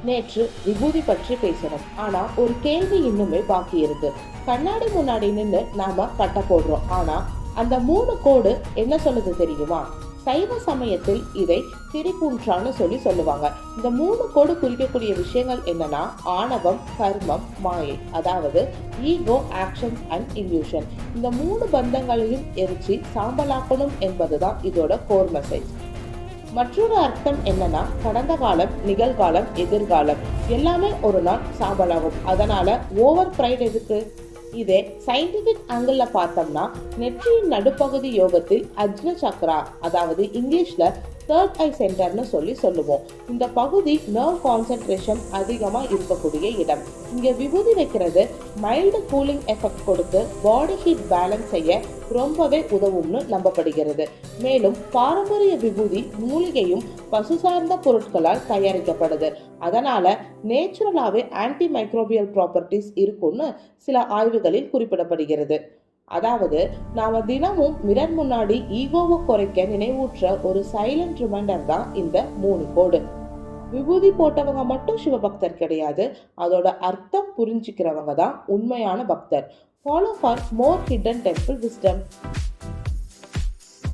நேற்று விபூதி பற்றி பேசணும். ஆனா ஒரு கேள்வி இன்னுமே பாக்கி இருக்கு. கண்ணாடி முன்னாடி நின்று நாம கட்ட போடுறோம். ஆனா அந்த 3 கோடு என்ன சொல்லுது தெரியுமா? சைவ சமயத்தில் இதை திரிபுன்றான்னு சொல்லுவாங்க. இந்த 3 கோடு குறிக்கக்கூடிய விஷயங்கள் என்னன்னா ஆணவம், கர்மம், மாயை. அதாவது ஈகோ, ஆக்ஷன் அண்ட் இல்யூஷன். இந்த 3 பந்தங்களையும் எரிச்சு சாம்பலாக்கணும் என்பதுதான் இதோட கோர் மெசேஜ். மற்றொரு அர்த்தம் என்னன்னா கடந்த காலம், நிகழ்காலம், எதிர்காலம் எல்லாமே ஒரு நாள் சாம்பலாகும். அதனால ஓவர் பிரைட் எதுக்கு? இதே சயின்டிபிக் ஆங்கிள் பார்த்தோம்னா நெற்றியின் நடுப்பகுதி யோகத்தில் அஜ்ன சக்ரா, அதாவது இங்கிலீஷ்ல தேர்ட் ஐ சென்டர்னு சொல்லுவோம். இந்த பகுதி நர்வ் கான்சென்ட்ரேஷன் அதிகமா இருக்கக்கூடிய இடம். இங்க விபூதி வைக்கிறது மைல்டு கூலிங் எஃபெக்ட் கொடுத்து பாடி ஹீட் பேலன்ஸ் செய்ய ரொம்பவே உதவும்னு நம்பப்படுகிறது. மேலும் பாரம்பரிய விபூதி மூலிகையும் பசு சார்ந்த பொருட்களால் தயாரிக்கப்படுது. அதனால நேச்சுரலாவே ஆன்டி மைக்ரோபியல் ப்ராப்பர்ட்டிஸ் இருக்கும்னு சில ஆய்வுகளில் குறிப்பிடப்படுகிறது. அதாவது நாம தினமும் மிரர் முன்னாடி ஈகோவை குறைக்க நினைவூற்ற ஒரு சைலண்ட் ரிமைண்டர் தான் இந்த 3 கோடு. விபூதி போட்டவங்க மட்டும் சிவபக்தர் கிடையாது, அதோட அர்த்தம் புரிஞ்சுக்கிறவங்க தான் உண்மையான பக்தர். Follow for more hidden temple wisdom.